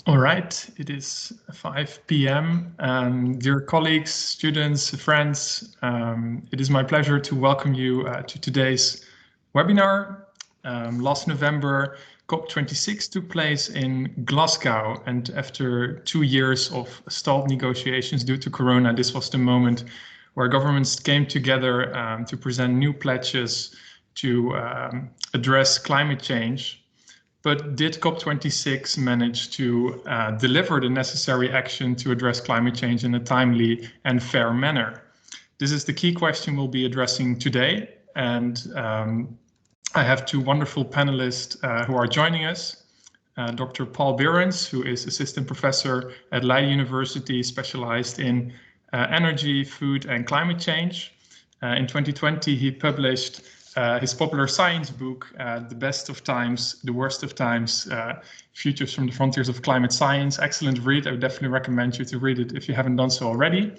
All right, it is 5 p.m. Dear colleagues, students, friends, it is my pleasure to welcome you to today's webinar. Last November, COP26 took place in Glasgow, and after 2 years of stalled negotiations due to Corona, this was the moment where governments came together to present new pledges to address climate change. But did COP26 manage to deliver the necessary action to address climate change in a timely and fair manner? This is the key question we'll be addressing today. And I have two wonderful panelists who are joining us. Dr. Paul Behrens, who is assistant professor at Leiden University, specialized in energy, food, and climate change. In 2020, he published his popular science book, The Best of Times, The Worst of Times, Futures from the Frontiers of Climate Science. Excellent read. I would definitely recommend you to read it if you haven't done so already.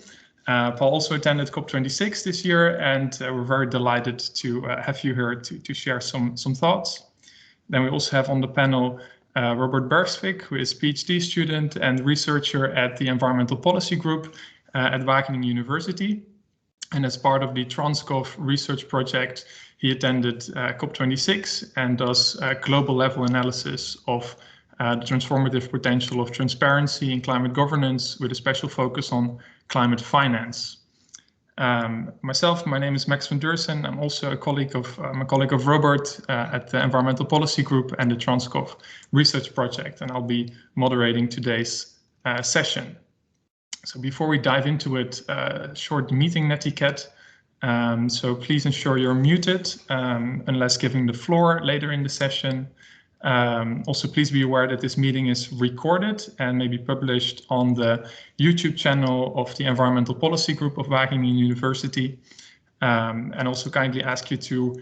Paul also attended COP26 this year, and we're very delighted to have you here to share some thoughts. Then we also have on the panel Robert Bergsvik, who is a PhD student and researcher at the Environmental Policy Group at Wageningen University. And as part of the TRANSGOV research project, he attended COP26 and does global level analysis of the transformative potential of transparency in climate governance with a special focus on climate finance. Myself, my name is Max van Deursen. I'm also a colleague of Robert at the Environmental Policy Group and the TRANSGOV research project, and I'll be moderating today's session. So before we dive into it, short meeting netiquette. So please ensure you're muted unless giving the floor later in the session. Also, please be aware that this meeting is recorded and may be published on the YouTube channel of the Environmental Policy Group of Wageningen University. And also kindly ask you to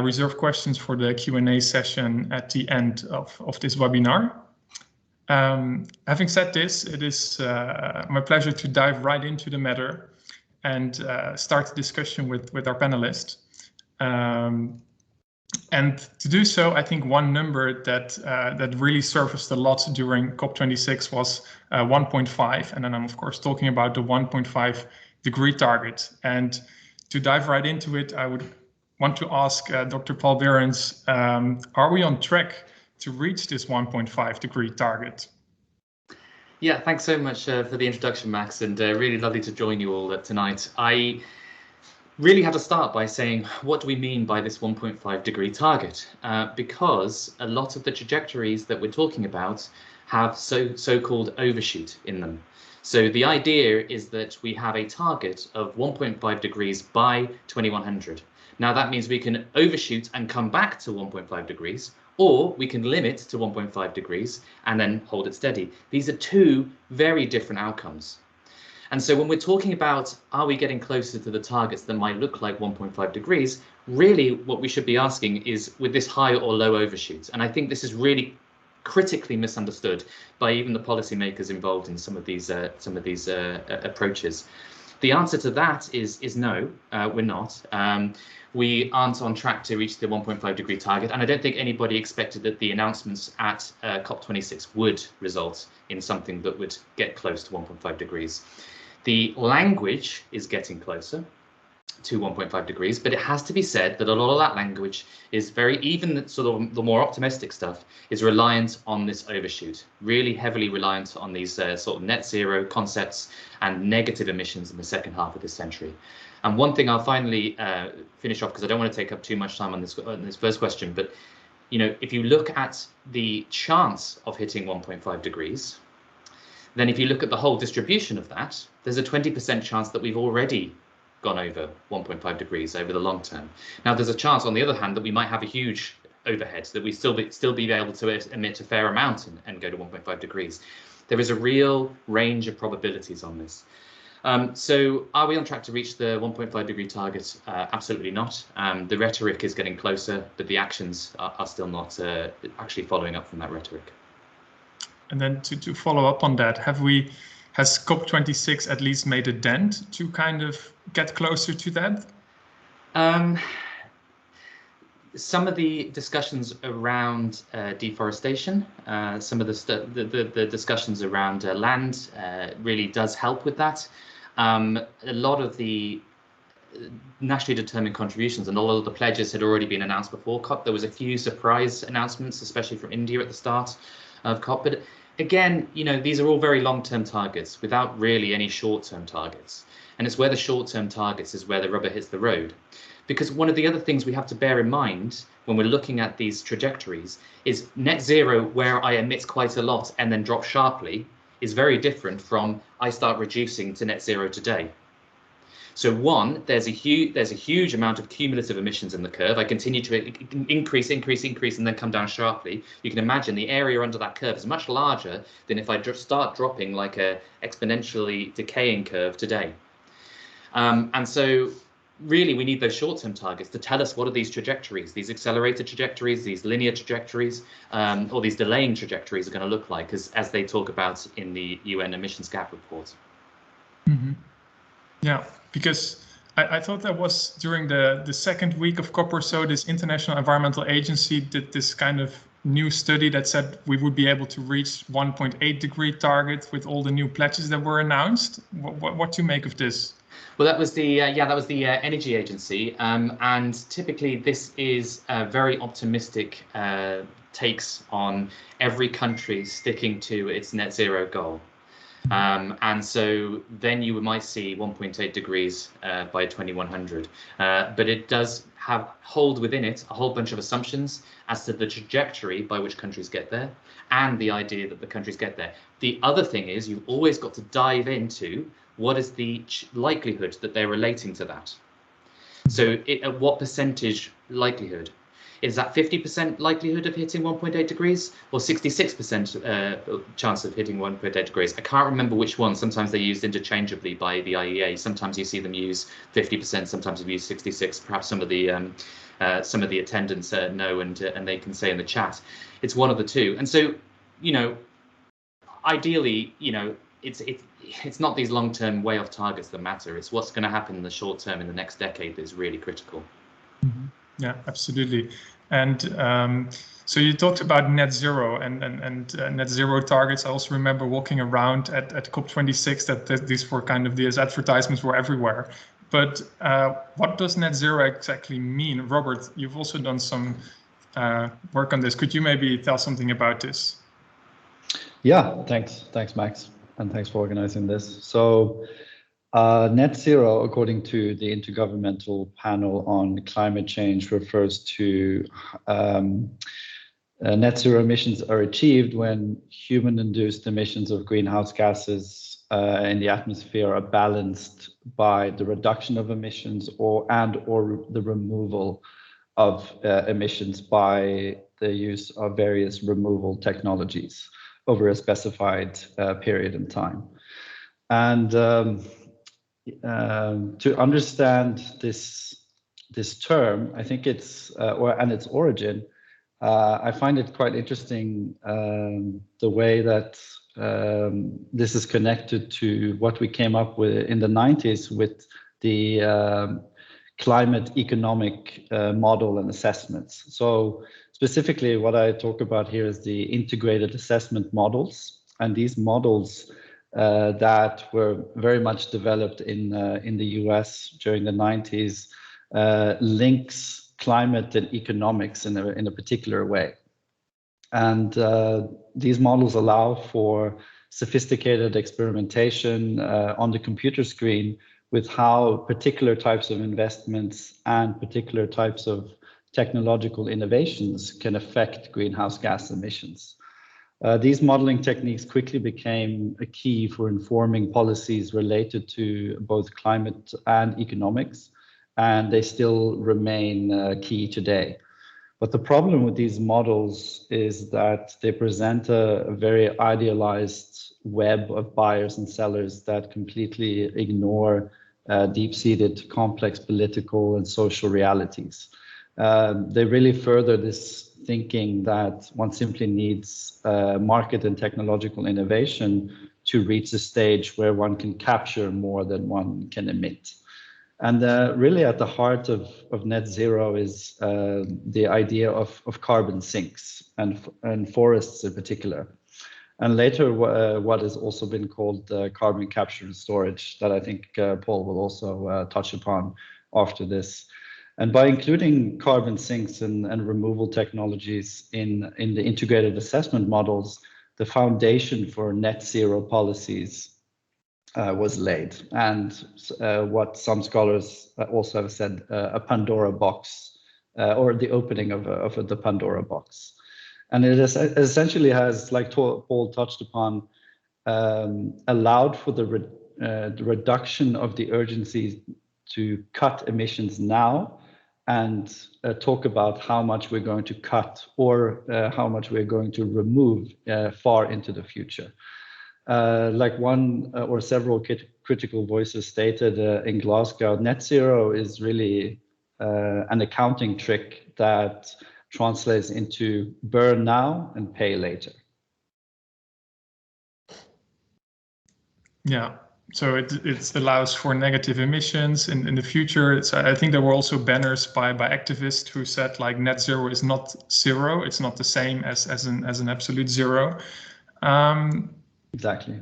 reserve questions for the Q&A session at the end of this webinar. Having said this, it is my pleasure to dive right into the matter and start the discussion with our panelists. And to do so, I think one number that really surfaced a lot during COP26 was 1.5. And then I'm, of course, talking about the 1.5 degree target. And to dive right into it, I would want to ask Dr. Paul Behrens, are we on track to reach this 1.5 degree target? Yeah, thanks so much for the introduction, Max, and really lovely to join you all tonight. I really have to start by saying, what do we mean by this 1.5 degree target? Because a lot of the trajectories that we're talking about have so-called overshoot in them. So the idea is that we have a target of 1.5 degrees by 2100. Now that means we can overshoot and come back to 1.5 degrees, or we can limit to 1.5 degrees and then hold it steady. These are two very different outcomes. And so when we're talking about, are we getting closer to the targets that might look like 1.5 degrees, really what we should be asking is, with this high or low overshoot? And I think this is really critically misunderstood by even the policymakers involved in some of these approaches. The answer to that is no, we're not. We aren't on track to reach the 1.5 degree target, and I don't think anybody expected that the announcements at COP26 would result in something that would get close to 1.5 degrees. The language is getting closer to 1.5 degrees, but it has to be said that a lot of that language is even sort of the more optimistic stuff is reliant on this overshoot, really heavily reliant on these sort of net zero concepts and negative emissions in the second half of this century. And one thing I'll finally finish off, because I don't want to take up too much time on this first question, but if you look at the chance of hitting 1.5 degrees, then if you look at the whole distribution of that, there's a 20% chance that we've already gone over 1.5 degrees over the long term. Now, there's a chance, on the other hand, that we might have a huge overhead, that we still be able to emit a fair amount and go to 1.5 degrees. There is a real range of probabilities on this. So are we on track to reach the 1.5 degree target? Absolutely not. The rhetoric is getting closer, but the actions are still not actually following up from that rhetoric. And then to follow up on that, has COP26 at least made a dent to kind of get closer to that? some of the discussions around deforestation, some of the discussions around land really does help with that. A lot of the nationally determined contributions and all of the pledges had already been announced before COP. There was a few surprise announcements, especially from India at the start of COP. But again, you know, these are all very long-term targets without really any short-term targets. And it's where the short-term targets is where the rubber hits the road. Because one of the other things we have to bear in mind when we're looking at these trajectories is net zero, where I emit quite a lot and then drop sharply, is very different from I start reducing to net zero today. So one, there's a huge amount of cumulative emissions in the curve. I continue to increase, and then come down sharply. You can imagine the area under that curve is much larger than if I start dropping like a exponentially decaying curve today. And so really we need those short-term targets to tell us what are these trajectories, these accelerated trajectories, these linear trajectories, or these delaying trajectories are going to look like, as they talk about in the UN emissions gap report. Mm-hmm. Yeah, because I thought that was during the second week of COP or so, this International Environmental Agency did this kind of new study that said we would be able to reach 1.8 degree target with all the new pledges that were announced. What do you make of this? Well, that was the Energy Agency, and typically this is very optimistic takes on every country sticking to its net zero goal. And so then you might see 1.8 degrees by 2100, but it does hold within it a whole bunch of assumptions as to the trajectory by which countries get there and the idea that the countries get there. The other thing is you've always got to dive into what is the likelihood that they're relating to that. So at what percentage likelihood? Is that 50% likelihood of hitting 1.8 degrees or 66% chance of hitting 1.8 degrees? I can't remember which one. Sometimes they're used interchangeably by the IEA. Sometimes you see them use 50%, sometimes you use 66. Perhaps some of the attendants know and they can say in the chat. It's one of the two. And so, you know, ideally, you know, it's not these long-term way off targets that matter. It's what's going to happen in the short term in the next decade that is really critical. Mm-hmm. Yeah, absolutely. And so you talked about net zero and net zero targets. I also remember walking around at COP26 that these were kind of these advertisements were everywhere. But what does net zero exactly mean? Robert, you've also done some work on this. Could you maybe tell something about this? Yeah, thanks, Max, and thanks for organizing this. So net zero, according to the Intergovernmental Panel on Climate Change, refers to net zero emissions are achieved when human-induced emissions of greenhouse gases in the atmosphere are balanced by the reduction of emissions or the removal of emissions by the use of various removal technologies over a specified period in time. And to understand this term, I think it's and its origin, I find it quite interesting the way that this is connected to what we came up with in the 90s with the climate economic model and assessments. So specifically what I talk about here is the integrated assessment models, and these models that were very much developed in the US during the 90s links climate and economics in a particular way. And these models allow for sophisticated experimentation on the computer screen with how particular types of investments and particular types of technological innovations can affect greenhouse gas emissions. These modeling techniques quickly became a key for informing policies related to both climate and economics, and they still remain key today. But the problem with these models is that they present a very idealized web of buyers and sellers that completely ignore deep-seated complex political and social realities. They really further this thinking that one simply needs market and technological innovation to reach a stage where one can capture more than one can emit. And really at the heart of net zero is the idea of carbon sinks and forests in particular. And later, what has also been called carbon capture and storage, that I think Paul will also touch upon after this. And by including carbon sinks and removal technologies in the integrated assessment models, the foundation for net zero policies was laid. And what some scholars also have said, a Pandora box, or the opening of the Pandora box. And it essentially has, like Paul touched upon, allowed for the reduction of the urgency to cut emissions now and talk about how much we're going to cut or how much we're going to remove far into the future. Like one or several critical voices stated in Glasgow, net zero is really an accounting trick that translates into burn now and pay later. Yeah, so it allows for negative emissions in the future. I think there were also banners by activists who said like net zero is not zero. It's not the same as an absolute zero. Exactly.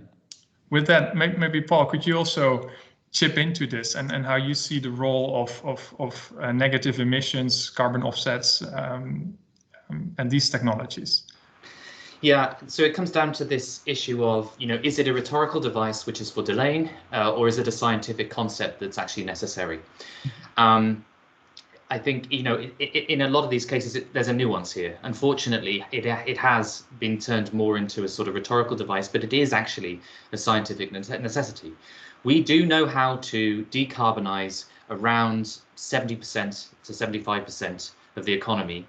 With that, maybe Paul, could you also chip into this and how you see the role of negative emissions, carbon offsets, and these technologies? Yeah, so it comes down to this issue of, is it a rhetorical device which is for delaying, or is it a scientific concept that's actually necessary? I think, in a lot of these cases, there's a nuance here. Unfortunately, it has been turned more into a sort of rhetorical device, but it is actually a scientific necessity. We do know how to decarbonize around 70% to 75% of the economy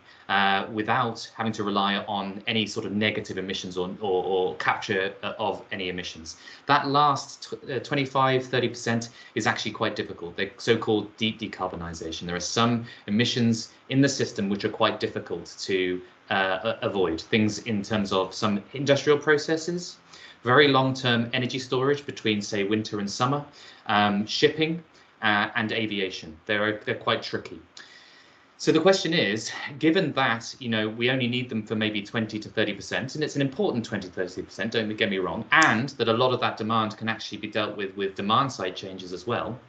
without having to rely on any sort of negative emissions or capture of any emissions. That last 25–30% is actually quite difficult. They're so-called deep decarbonization. There are some emissions in the system which are quite difficult to avoid. Things in terms of some industrial processes, very long-term energy storage between, say, winter and summer, shipping, and aviation. They're quite tricky. So the question is, given that, we only need them for maybe 20 to 30%, and it's an important 20 to 30%, don't get me wrong, and that a lot of that demand can actually be dealt with demand side changes as well,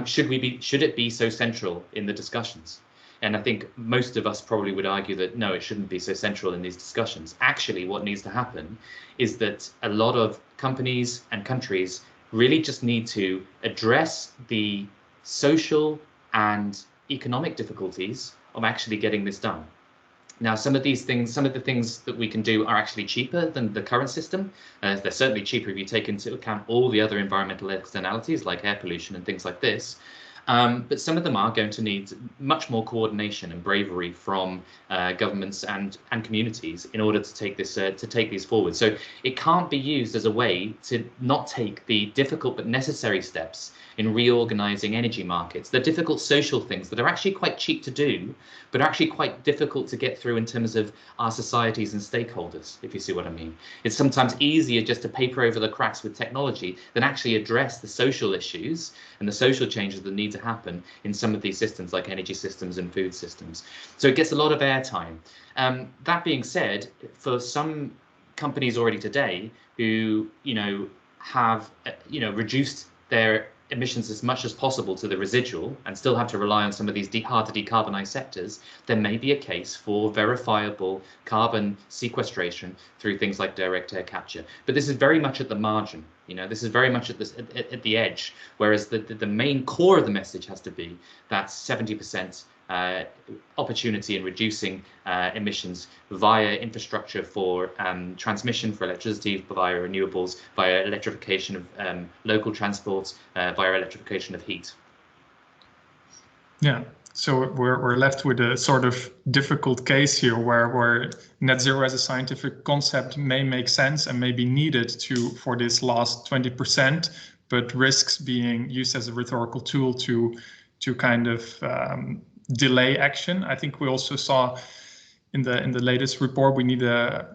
should it be so central in the discussions? And I think most of us probably would argue that no, it shouldn't be so central in these discussions. Actually, what needs to happen is that a lot of companies and countries really just need to address the social and economic difficulties of actually getting this done. Now, some of the things that we can do are actually cheaper than the current system. They're certainly cheaper if you take into account all the other environmental externalities like air pollution and things like this. But some of them are going to need much more coordination and bravery from governments and communities in order to take these forward. So it can't be used as a way to not take the difficult but necessary steps in reorganizing energy markets. The difficult social things that are actually quite cheap to do, but are actually quite difficult to get through in terms of our societies and stakeholders, if you see what I mean. It's sometimes easier just to paper over the cracks with technology than actually address the social issues and the social changes that need to happen in some of these systems like energy systems and food systems. So it gets a lot of airtime. That being said, for some companies already today who have reduced their emissions as much as possible to the residual and still have to rely on some of these hard to decarbonize sectors, there may be a case for verifiable carbon sequestration through things like direct air capture. But this is very much at the margin. This is very much at the edge, whereas the main core of the message has to be that 70% opportunity in reducing emissions via infrastructure for transmission for electricity, via renewables, via electrification of local transports, via electrification of heat. Yeah, so we're left with a sort of difficult case here where net zero as a scientific concept may make sense and may be needed for this last 20%, but risks being used as a rhetorical tool to kind of delay action. I think we also saw in the latest report we need a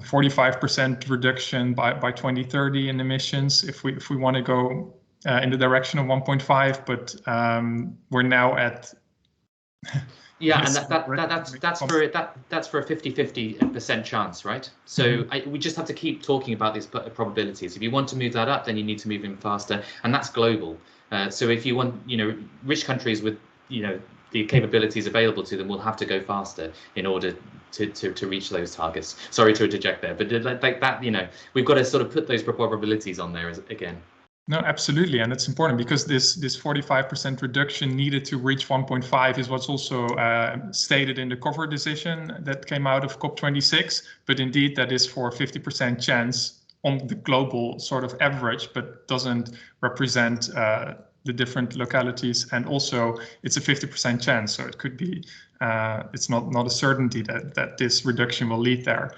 45% reduction by 2030 in emissions if we want to go in the direction of 1.5, but we're now at. Yeah, and that's for a 50-50% chance, right? So we just have to keep talking about these probabilities. If you want to move that up, then you need to move in faster, and that's global. So if you want, rich countries with, the capabilities available to them will have to go faster in order to reach those targets. Sorry to interject there, but like that, we've got to sort of put those probabilities on there again. No, absolutely, and it's important because this 45% reduction needed to reach 1.5 is what's also stated in the cover decision that came out of COP26. But indeed, that is for 50% chance on the global sort of average, but doesn't represent the different localities. And also, it's a 50% chance, so it could be it's not a certainty that this reduction will lead there.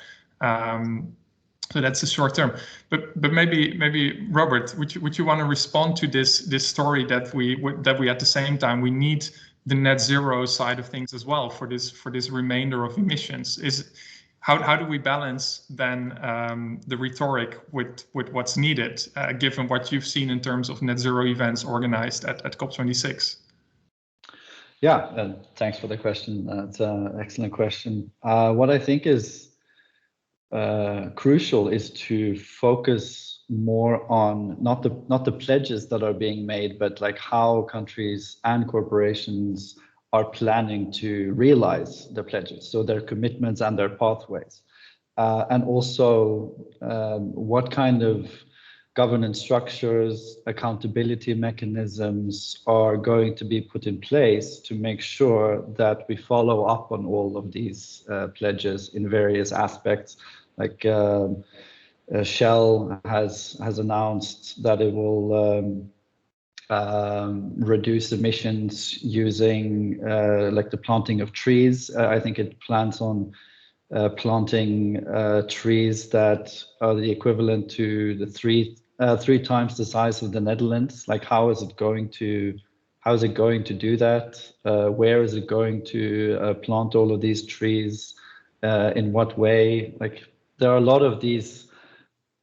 So that's the short term, but maybe Robert, would you want to respond to this story that we at the same time we need the net zero side of things as well for this remainder of emissions? How do we balance then the rhetoric with what's needed, given what you've seen in terms of net zero events organized at COP26? Yeah, thanks for the question. It's an excellent question. What I think is crucial is to focus more on not the pledges that are being made, but like how countries and corporations are planning to realize the pledges, so their commitments and their pathways, and also what kind of governance structures, accountability mechanisms are going to be put in place to make sure that we follow up on all of these pledges in various aspects. Like Shell has announced that it will reduce emissions using like the planting of trees. I think it plans on planting trees that are the equivalent to the three times the size of the Netherlands. Like, how is it going to do that? Where is it going to plant all of these trees? In what way? Like, there are a lot of these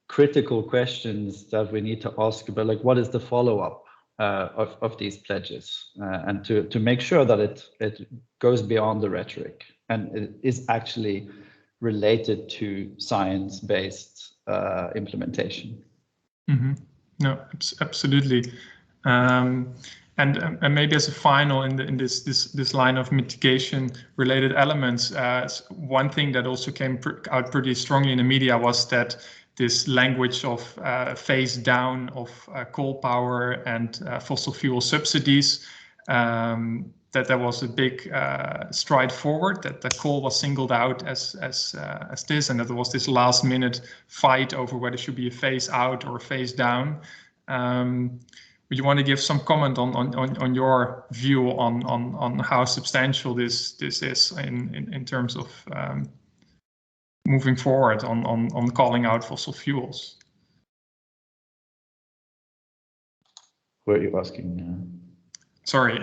critical questions that we need to ask about, like what is the follow-up of these pledges, and to make sure that it goes beyond the rhetoric and it is actually related to science-based implementation. Mm-hmm. No, absolutely. And maybe as a final in this line of mitigation related elements, one thing that also came out pretty strongly in the media was that this language of phase down of coal power and fossil fuel subsidies, that there was a big stride forward, that the coal was singled out as this, and that there was this last minute fight over whether it should be a phase out or a phase down. Would you want to give some comment on your view on how substantial this is in terms of moving forward on calling out fossil fuels? Where are you asking? Sorry,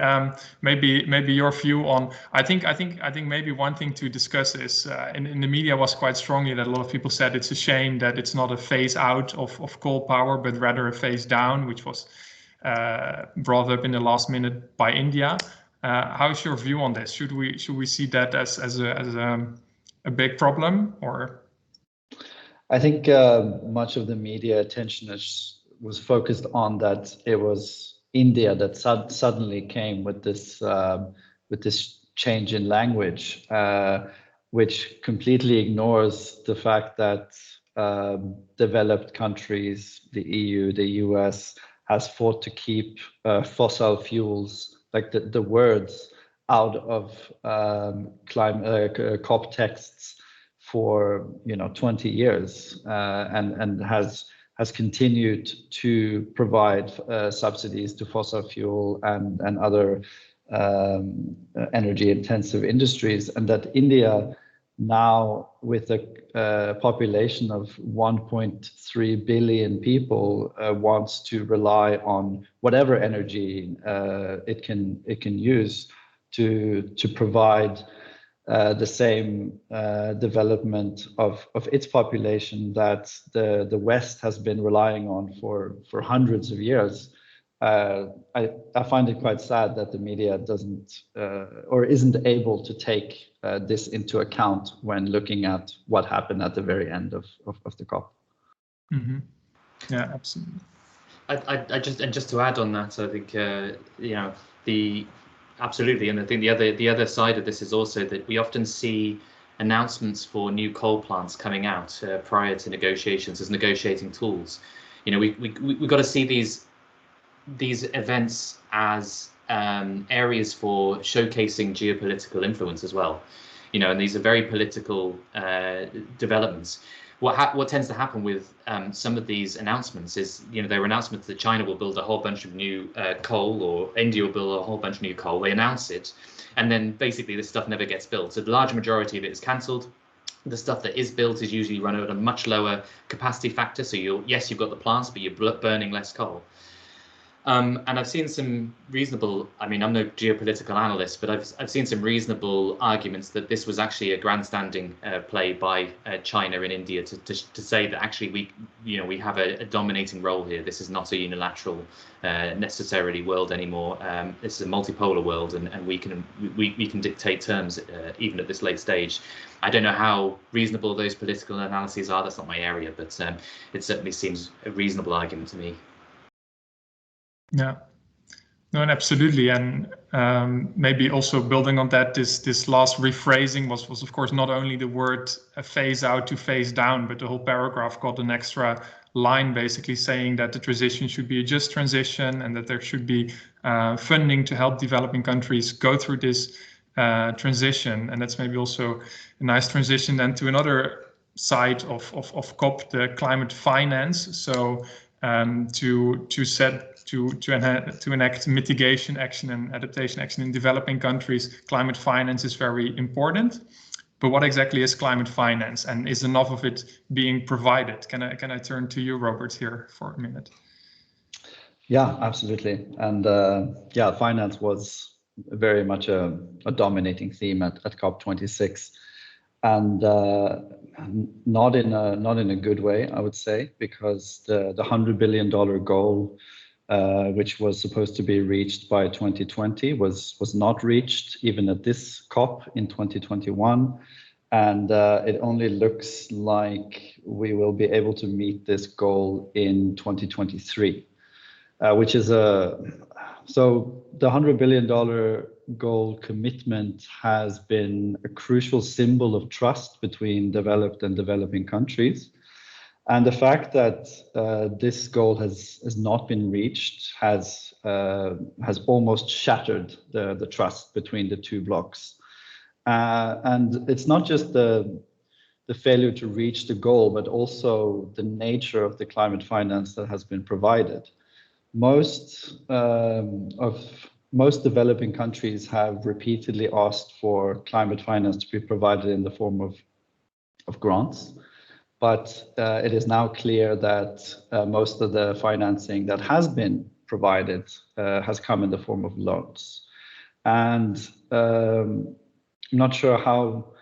maybe your view on. I think maybe one thing to discuss is in the media was quite strongly that a lot of people said it's a shame that it's not a phase out of coal power, but rather a phase down, which was brought up in the last minute by India. How is your view on this? Should we see that as a big problem, or? I think much of the media attention was focused on that it was India that suddenly came with this change in language, which completely ignores the fact that developed countries, the EU, the US, has fought to keep fossil fuels, like the words, out of COP texts for 20 years, and has continued to provide subsidies to fossil fuel and other energy intensive industries, and that India now, with a population of 1.3 billion people, wants to rely on whatever energy it can use to provide the same development of its population that the West has been relying on for hundreds of years. I find it quite sad that the media doesn't or isn't able to take this into account when looking at what happened at the very end of the COP. Mm-hmm. Yeah, absolutely. I just to add on that, I think absolutely, and I think the other side of this is also that we often see announcements for new coal plants coming out prior to negotiations as negotiating tools. We've got to see these events as areas for showcasing geopolitical influence as well. And these are very political developments. What tends to happen with some of these announcements is, there are announcements that China will build a whole bunch of new coal, or India will build a whole bunch of new coal. They announce it, and then basically this stuff never gets built. So the large majority of it is cancelled. The stuff that is built is usually run at a much lower capacity factor. So you've got the plants, but you're burning less coal. And I've seen some reasonable, I'm no geopolitical analyst, but I've seen some reasonable arguments that this was actually a grandstanding play by China and India to say that actually we have a dominating role here. This is not a unilateral necessarily world anymore. This is a multipolar world, and we can dictate terms even at this late stage. I don't know how reasonable those political analyses are. That's not my area, but it certainly seems a reasonable argument to me. Yeah, no, and absolutely, and maybe also building on that, this last rephrasing was of course not only the word phase out to phase down, but the whole paragraph got an extra line basically saying that the transition should be a just transition, and that there should be funding to help developing countries go through this transition. And that's maybe also a nice transition then to another side of COP, the climate finance. So to enact mitigation action and adaptation action in developing countries, climate finance is very important. But what exactly is climate finance, and is enough of it being provided? Can I turn to you, Robert, here for a minute? Yeah, absolutely. And finance was very much a dominating theme at COP26, and not in a good way, I would say, because the $100 billion goal, which was supposed to be reached by 2020, was not reached even at this COP in 2021. And it only looks like we will be able to meet this goal in 2023, which is so the $100 billion goal commitment has been a crucial symbol of trust between developed and developing countries. And the fact that this goal has not been reached has almost shattered the trust between the two blocks. And it's not just the failure to reach the goal, but also the nature of the climate finance that has been provided. Most developing countries have repeatedly asked for climate finance to be provided in the form of grants. But it is now clear that most of the financing that has been provided has come in the form of loans. And I'm not sure how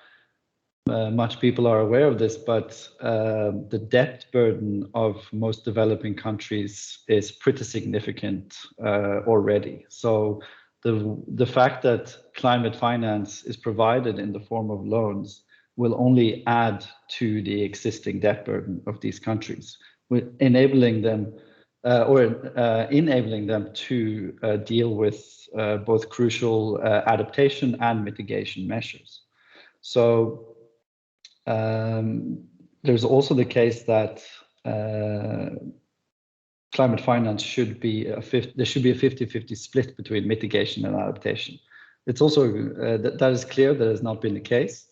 much people are aware of this, but the debt burden of most developing countries is pretty significant already. So the fact that climate finance is provided in the form of loans will only add to the existing debt burden of these countries, enabling them to deal with both crucial adaptation and mitigation measures. So there's also the case that climate finance should be there should be a 50-50 split between mitigation and adaptation. It's also that is clear that has not been the case.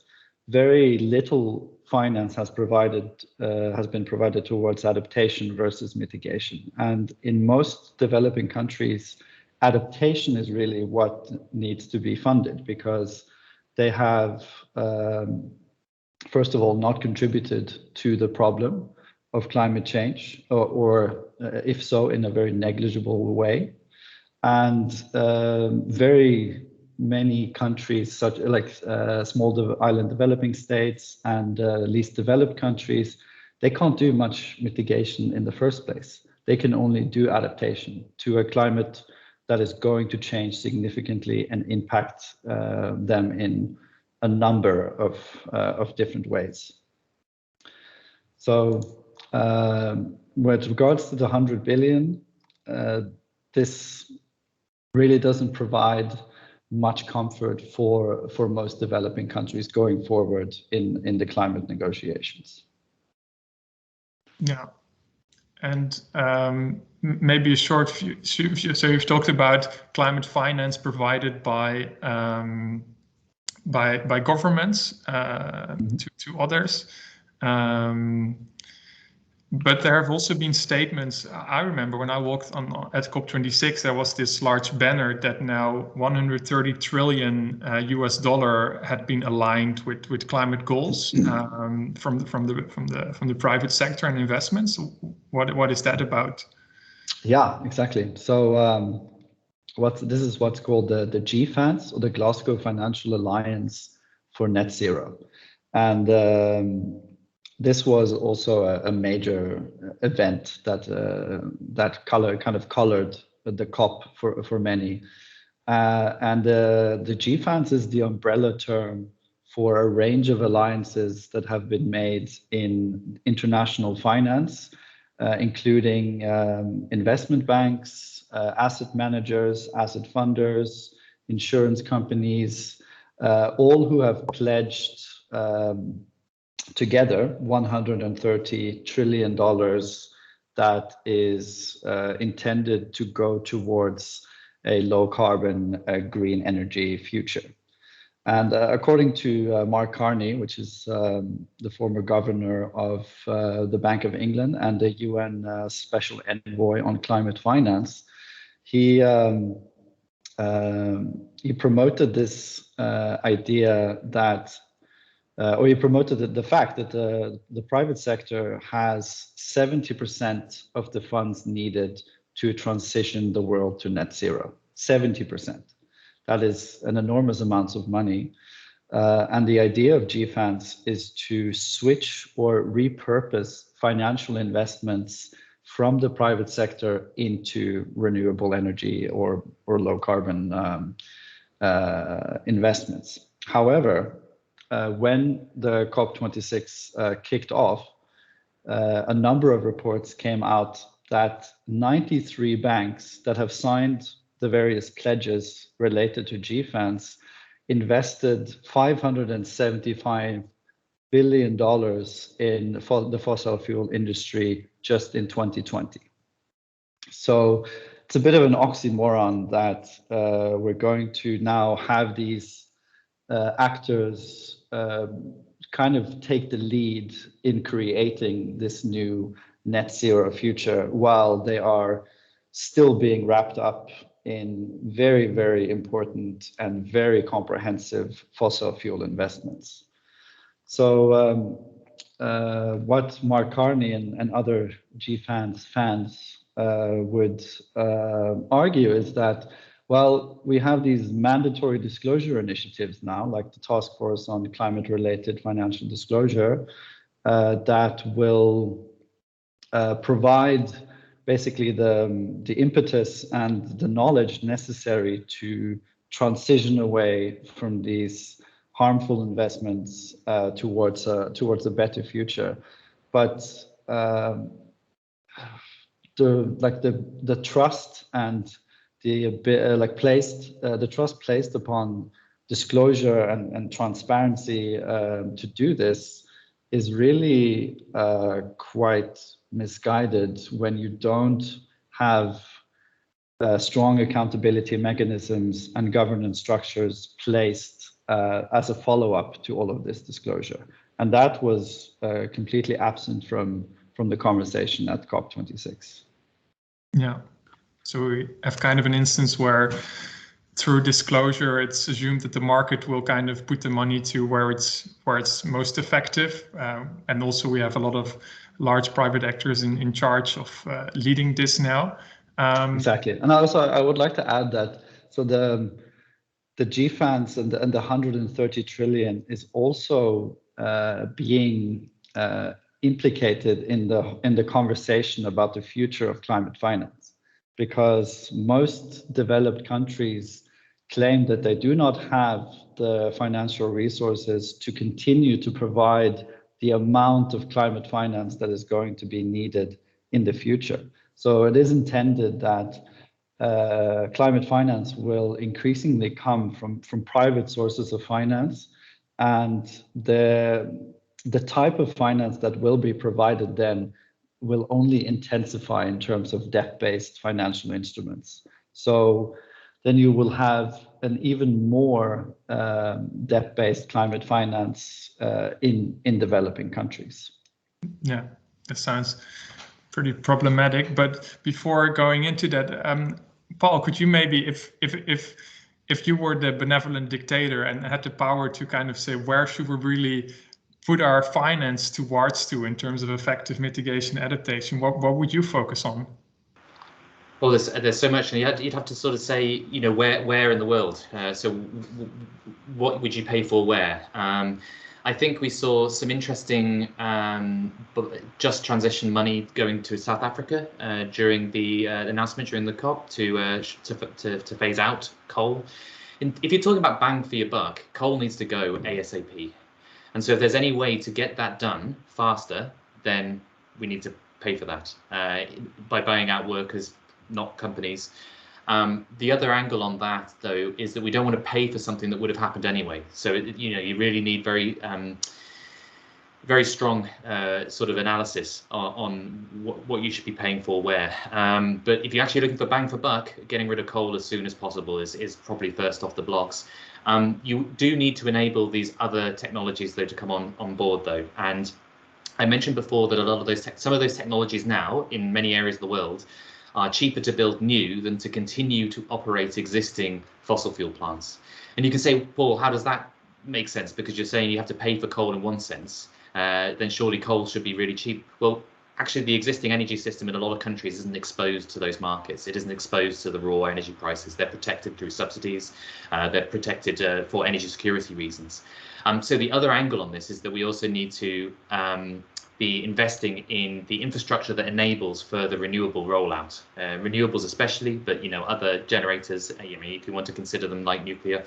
Very little finance has been provided towards adaptation versus mitigation. And in most developing countries, adaptation is really what needs to be funded, because they have, first of all, not contributed to the problem of climate change, or if so, in a very negligible way. And very many countries, such like small island developing states and least developed countries, they can't do much mitigation in the first place. they can only do adaptation to a climate that is going to change significantly and impact them in a number of different ways. So with regards to the 100 billion, this really doesn't provide much comfort for most developing countries going forward in the climate negotiations. Yeah, and maybe a short view. So you've talked about climate finance provided by governments to others. But there have also been statements. I remember when I walked at COP26, there was this large banner that now 130 trillion US dollar had been aligned with climate goals from the private sector and investments. What is that about? Yeah, exactly. So this is what's called the Gfans, or the Glasgow Financial Alliance for Net Zero, and this was also a major event that kind of colored the COP for many. And the Gfans is the umbrella term for a range of alliances that have been made in international finance, including investment banks, asset managers, asset funders, insurance companies, all who have pledged together $130 trillion that is intended to go towards a low carbon green energy future. And according to Mark Carney, which is the former governor of the Bank of England and the UN Special Envoy on Climate Finance, he promoted this idea that or he promoted the fact that the private sector has 70% of the funds needed to transition the world to net zero. 70%. That is an enormous amount of money. And the idea of Gfans is to switch or repurpose financial investments from the private sector into renewable energy or low carbon investments. However, when the COP26 kicked off, a number of reports came out that 93 banks that have signed the various pledges related to Gfans invested $575 billion in the fossil fuel industry just in 2020. So it's a bit of an oxymoron that we're going to now have these actors kind of take the lead in creating this new net zero future while they are still being wrapped up in very, very important and very comprehensive fossil fuel investments. So what Mark Carney and other Gfans fans would argue is that, well, we have these mandatory disclosure initiatives now, like the Task Force on Climate-Related Financial Disclosure, that will provide basically the impetus and the knowledge necessary to transition away from these harmful investments towards a better future. But the trust and the trust placed upon disclosure and transparency to do this is really quite misguided when you don't have strong accountability mechanisms and governance structures placed as a follow-up to all of this disclosure. And that was completely absent from the conversation at COP26. Yeah. So we have kind of an instance where through disclosure, it's assumed that the market will kind of put the money to where it's most effective. And also we have a lot of large private actors in charge of leading this now. Exactly. And also I would like to add that, so the Gfans and the 130 trillion is also being implicated in the conversation about the future of climate finance, because most developed countries claim that they do not have the financial resources to continue to provide the amount of climate finance that is going to be needed in the future. So it is intended that climate finance will increasingly come from private sources of finance, and the type of finance that will be provided then will only intensify in terms of debt-based financial instruments. So then you will have an even more debt-based climate finance in developing countries. Yeah, that sounds pretty problematic. But before going into that, Paul, could you maybe, if you were the benevolent dictator and had the power to kind of say, where should we really put our finance towards in terms of effective mitigation adaptation, what would you focus on? Well, there's so much, and you'd have to sort of say, you know, where in the world. So what would you pay for where? I think we saw some interesting just transition money going to South Africa during the announcement during the COP to phase out coal. If you're talking about bang for your buck, coal needs to go ASAP. And so if there's any way to get that done faster, then we need to pay for that by buying out workers, not companies. The other angle on that, though, is that we don't want to pay for something that would have happened anyway. So, you know, you really need very strong sort of analysis on what you should be paying for where. But if you're actually looking for bang for buck, getting rid of coal as soon as possible is probably first off the blocks. You do need to enable these other technologies, though, to come on board, though. And I mentioned before that a lot of those some of those technologies now in many areas of the world are cheaper to build new than to continue to operate existing fossil fuel plants. And you can say, Paul, how does that make sense? Because you're saying you have to pay for coal in one sense, then surely coal should be really cheap. Well, actually, the existing energy system in a lot of countries isn't exposed to those markets. It isn't exposed to the raw energy prices. They're protected through subsidies. They're protected for energy security reasons. So the other angle on this is that we also need to be investing in the infrastructure that enables further renewable rollout, renewables especially, but, you know, other generators, you know, if you want to consider them like nuclear.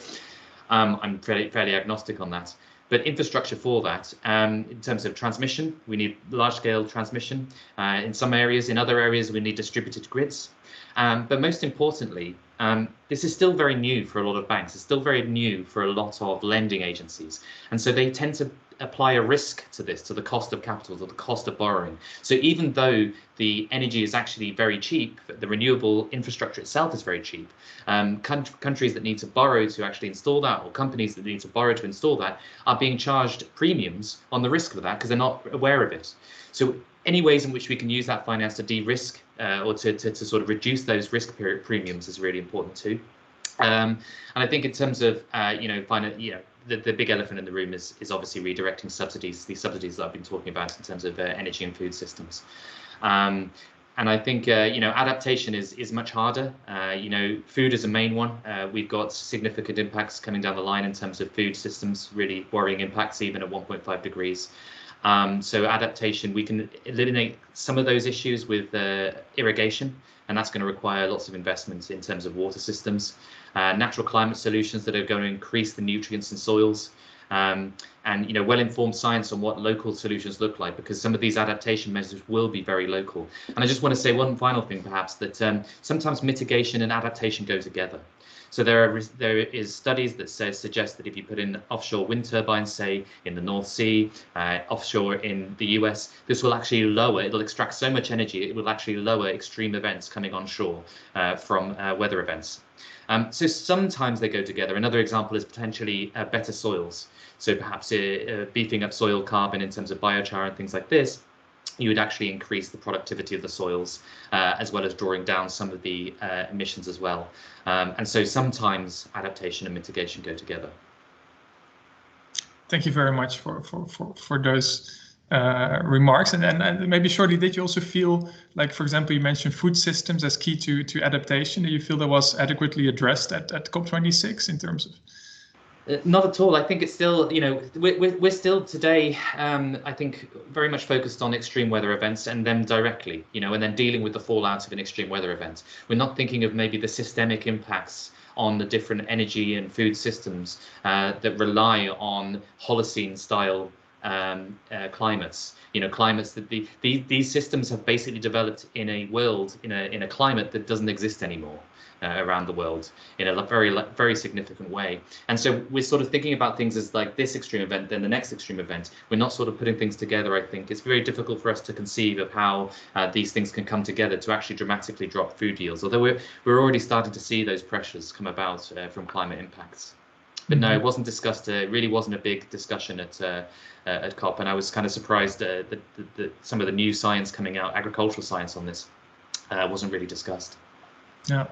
I'm fairly agnostic on that. But infrastructure for that, in terms of transmission, we need large-scale transmission. In some areas, in other areas, we need distributed grids. But most importantly, this is still very new for a lot of banks. It's still very new for a lot of lending agencies. And so they tend to apply a risk to this, to the cost of capital, to the cost of borrowing. So even though the energy is actually very cheap, the renewable infrastructure itself is very cheap, countries that need to borrow to actually install that, or companies that need to borrow to install that, are being charged premiums on the risk of that because they're not aware of it. So any ways in which we can use that finance to de-risk or to sort of reduce those risk premiums is really important too. And I think in terms of the big elephant in the room is obviously redirecting subsidies, these subsidies that I've been talking about in terms of energy and food systems. And I think adaptation is much harder. Food is a main one. We've got significant impacts coming down the line in terms of food systems, really worrying impacts even at 1.5 degrees. So adaptation, we can eliminate some of those issues with irrigation, and that's going to require lots of investments in terms of water systems, natural climate solutions that are going to increase the nutrients in soils, and well-informed science on what local solutions look like, because some of these adaptation measures will be very local. And I just want to say one final thing, perhaps, that sometimes mitigation and adaptation go together. So there is studies that suggest that if you put in offshore wind turbines, say in the North Sea, offshore in the US, this will actually lower, it'll extract so much energy, it will actually lower extreme events coming onshore from weather events. So sometimes they go together. Another example is potentially better soils. So perhaps beefing up soil carbon in terms of biochar and things like this, you would actually increase the productivity of the soils, as well as drawing down some of the emissions as well. And so sometimes adaptation and mitigation go together. Thank you very much for those remarks. And maybe shortly, did you also feel like, for example, you mentioned food systems as key to adaptation? Do you feel that was adequately addressed at COP26 in terms of? Not at all. I think it's still, we're still today, I think, very much focused on extreme weather events and them directly, and then dealing with the fallout of an extreme weather event. We're not thinking of maybe the systemic impacts on the different energy and food systems that rely on Holocene style climates. Climates that these systems have basically developed in a world, in a climate that doesn't exist anymore. Around the world in a very significant way. And so we're sort of thinking about things as like this extreme event, then the next extreme event. We're not sort of putting things together. I think it's very difficult for us to conceive of how these things can come together to actually dramatically drop food yields, although we're already starting to see those pressures come about from climate impacts. But no, it wasn't discussed. It really wasn't a big discussion at COP, and I was kind of surprised that some of the new science coming out, agricultural science on this, wasn't really discussed. Yeah.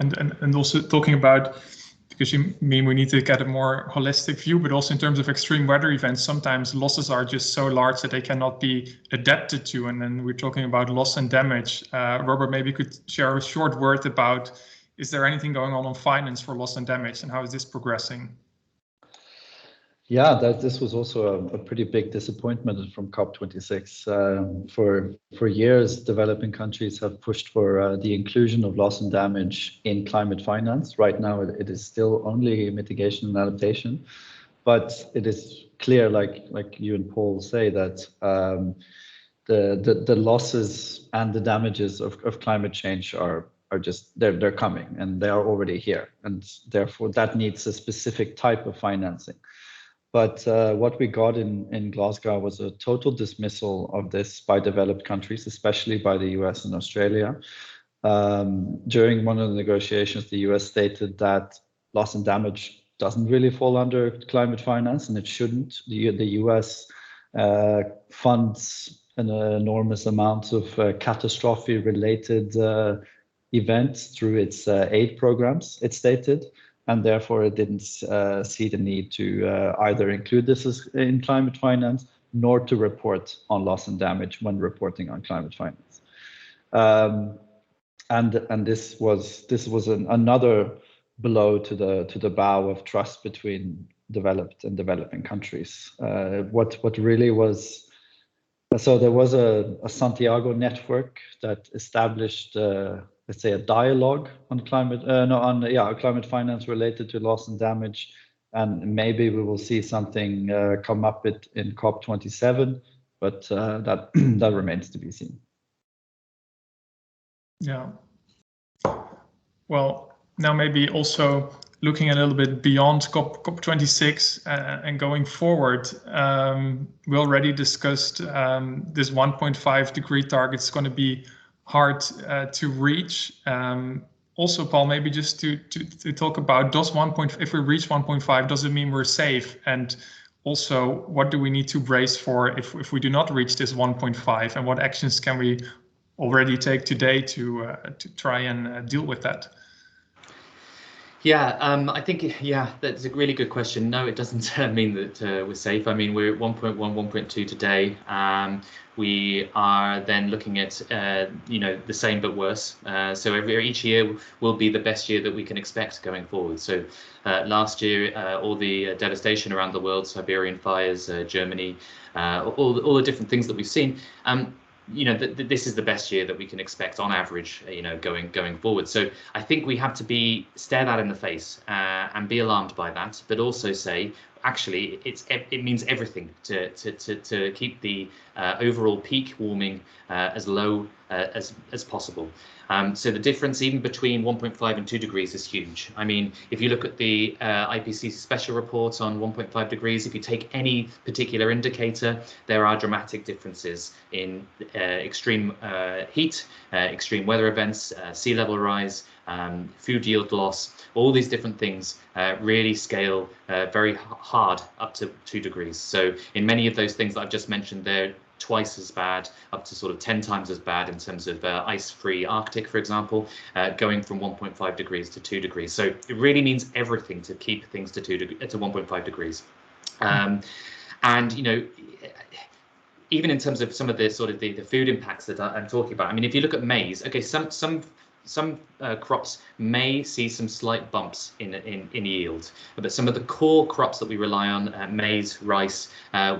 And also talking about, because you mean we need to get a more holistic view, but also in terms of extreme weather events, sometimes losses are just so large that they cannot be adapted to. And then we're talking about loss and damage. Robert, maybe you could share a short word about, is there anything going on finance for loss and damage, and how is this progressing? Yeah, this was also a pretty big disappointment from COP26. For years, developing countries have pushed for the inclusion of loss and damage in climate finance. Right now, it is still only mitigation and adaptation, but it is clear, like you and Paul say, that the losses and the damages of climate change are just they're coming, and they are already here, and therefore that needs a specific type of financing. But what we got in Glasgow was a total dismissal of this by developed countries, especially by the US and Australia. During one of the negotiations, the US stated that loss and damage doesn't really fall under climate finance, and it shouldn't. The US funds an enormous amount of catastrophe-related events through its aid programs, it stated. And therefore, it didn't see the need to either include this in climate finance, nor to report on loss and damage when reporting on climate finance. And this was another blow to the bow of trust between developed and developing countries. What really was, so there was a Santiago network that established let's say a dialogue on climate finance related to loss and damage, and maybe we will see something come up in COP27, but that remains to be seen. Yeah. Well, now maybe also looking a little bit beyond COP26 and going forward, we already discussed this 1.5 degree target is going to be hard to reach. Also, Paul, maybe just to talk about, if we reach 1.5, does it mean we're safe? And also, what do we need to brace for if we do not reach this 1.5, and what actions can we already take today to try and deal with that? Yeah, I think, that's a really good question. No, it doesn't mean that we're safe. I mean, we're at 1.1, 1.2 today. We are then looking at, the same but worse. So each year will be the best year that we can expect going forward. So last year, all the devastation around the world, Siberian fires, Germany, all the different things that we've seen. This is the best year that we can expect on average, going forward. So I think we have to stare that in the face and be alarmed by that, but also say, actually, it means everything to keep the overall peak warming as low as possible. So the difference even between 1.5 and 2 degrees is huge. I mean, if you look at the IPCC special reports on 1.5 degrees, if you take any particular indicator, there are dramatic differences in extreme heat, extreme weather events, sea level rise, food yield loss. All these different things really scale very hard up to 2 degrees. So in many of those things that I've just mentioned, they're twice as bad, up to sort of 10 times as bad in terms of ice-free Arctic, for example, going from 1.5 degrees to 2 degrees. So it really means everything to keep things to 1.5 degrees. And even in terms of some of the sort of the food impacts that I'm talking about, I mean, if you look at maize, okay, some some crops may see some slight bumps in yield, but some of the core crops that we rely on, maize, rice,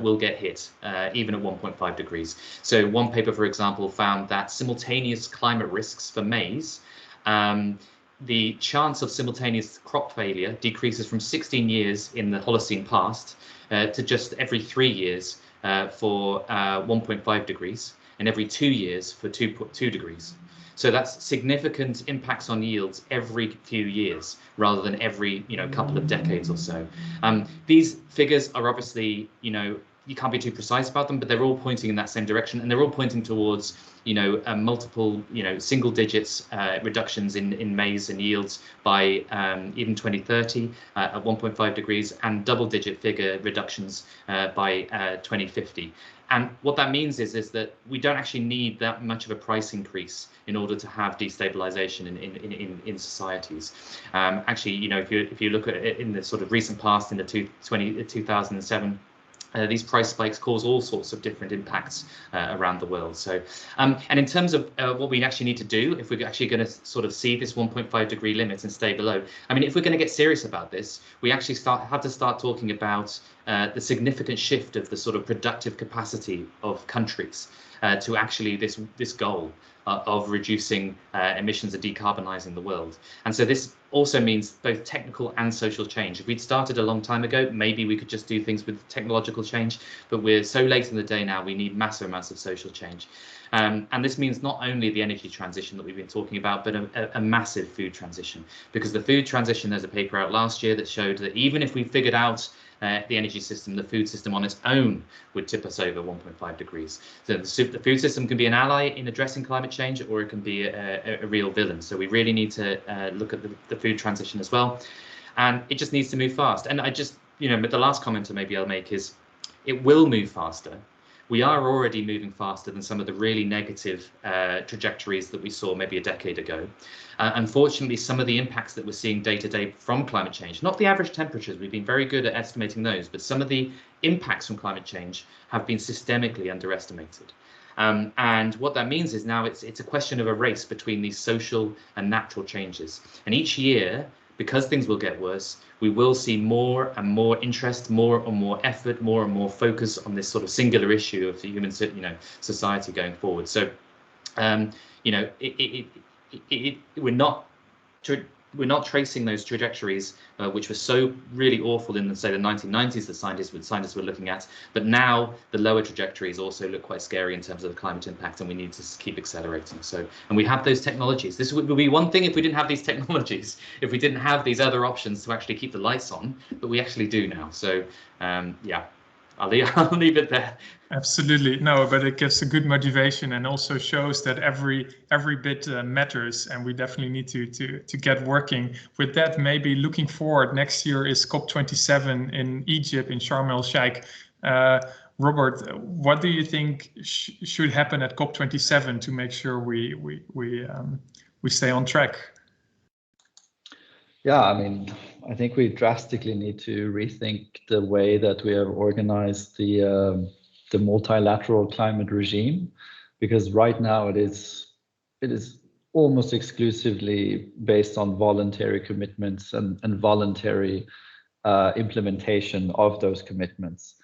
will get hit even at 1.5 degrees. So one paper, for example, found that simultaneous climate risks for maize, the chance of simultaneous crop failure decreases from 16 years in the Holocene past to just every 3 years for 1.5 degrees, and every 2 years for 2 degrees. So that's significant impacts on yields every few years, rather than every couple of decades or so. These figures are obviously, you can't be too precise about them, but they're all pointing in that same direction, and they're all pointing towards multiple single digits reductions in maize and yields by even 2030 at 1.5 degrees, and double-digit figure reductions by 2050. And what that means is that we don't actually need that much of a price increase in order to have destabilization in societies. Actually, if you look at it in the sort of recent past, in the 2007. These price spikes cause all sorts of different impacts around the world. So, and in terms of what we actually need to do, if we're actually going to sort of see this 1.5 degree limit and stay below, I mean, if we're going to get serious about this, we actually have to start talking about the significant shift of the sort of productive capacity of countries to actually this goal of reducing emissions and decarbonising the world. And so this also means both technical and social change. If we'd started a long time ago, maybe we could just do things with technological change, but we're so late in the day now, we need massive amounts of social change. And this means not only the energy transition that we've been talking about, but a massive food transition. Because the food transition, there's a paper out last year that showed that even if we figured out the energy system, the food system on its own would tip us over 1.5 degrees. So the food system can be an ally in addressing climate change, or it can be a real villain. So we really need to look at the food transition as well. And it just needs to move fast. And I just, but the last comment maybe I'll make is it will move faster. We are already moving faster than some of the really negative trajectories that we saw maybe a decade ago. Unfortunately, some of the impacts that we're seeing day to day from climate change, not the average temperatures, we've been very good at estimating those, but some of the impacts from climate change have been systemically underestimated. And what that means is now it's a question of a race between these social and natural changes. And each year, because things will get worse, we will see more and more interest, more and more effort, more and more focus on this sort of singular issue of the human, society going forward. So, we're not tracing those trajectories, which were so really awful in, say, the 1990s that scientists were looking at. But now the lower trajectories also look quite scary in terms of the climate impact, and we need to keep accelerating. So, and we have those technologies. This would be one thing if we didn't have these technologies, if we didn't have these other options to actually keep the lights on, but we actually do now. So, yeah. I'll leave it there. Absolutely. No, but it gives a good motivation and also shows that every bit matters, and we definitely need to get working with that. Maybe looking forward, next year is COP27 in Egypt, in Sharm el-Sheikh. Robert, what do you think should happen at COP27 to make sure we stay on track? Yeah, I mean, I think we drastically need to rethink the way that we have organized the multilateral climate regime, because right now it is almost exclusively based on voluntary commitments and voluntary implementation of those commitments.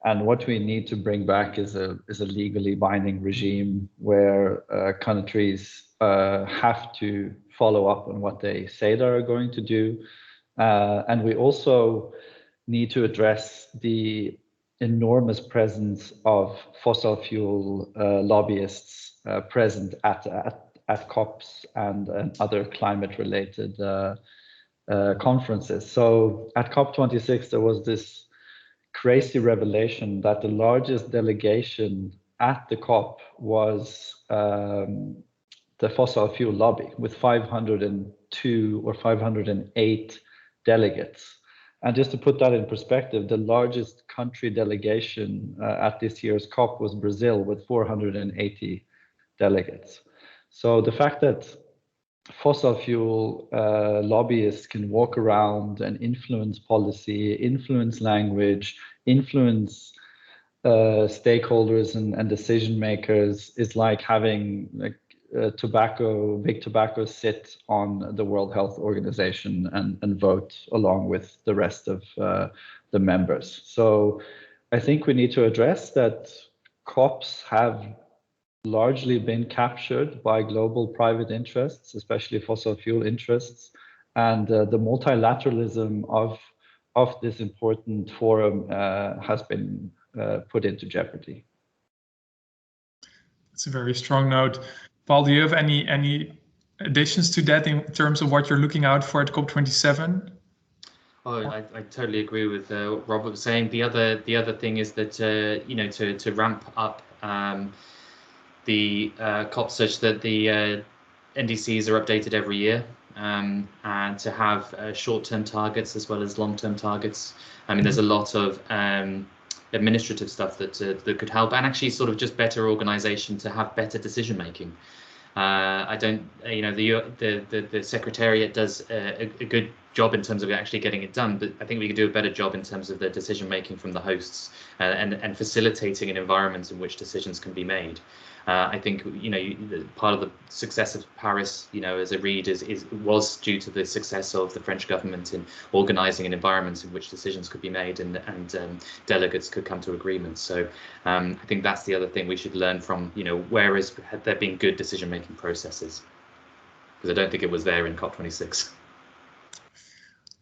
And what we need to bring back is a legally binding regime where countries have to follow up on what they say they are going to do. And we also need to address the enormous presence of fossil fuel lobbyists present at COPs and other climate-related conferences. So at COP26, there was this crazy revelation that the largest delegation at the COP was the fossil fuel lobby, with 502 or 508 delegates. And just to put that in perspective, the largest country delegation at this year's COP was Brazil, with 480 delegates. So the fact that fossil fuel lobbyists can walk around and influence policy, influence language, influence stakeholders and decision makers is like having big tobacco sit on the World Health Organization and vote along with the rest of the members. So I think we need to address that COPs have largely been captured by global private interests, especially fossil fuel interests, and the multilateralism of this important forum has been put into jeopardy. It's a very strong note. Paul, do you have any additions to that in terms of what you're looking out for at COP27? Oh, I totally agree with what Robert was saying. The other thing is that you know, to ramp up the COP such that the NDCs are updated every year, and to have short-term targets as well as long-term targets. I mean, there's a lot of administrative stuff that could help, and actually sort of just better organization to have better decision making. I don't, you know, the Secretariat does a good job in terms of actually getting it done, but I think we could do a better job in terms of the decision making from the hosts and facilitating an environment in which decisions can be made. I think, you know, part of the success of Paris, you know, as a read was due to the success of the French government in organising an environment in which decisions could be made and delegates could come to agreements. So I think that's the other thing we should learn from, you know, had there been good decision-making processes? Because I don't think it was there in COP26.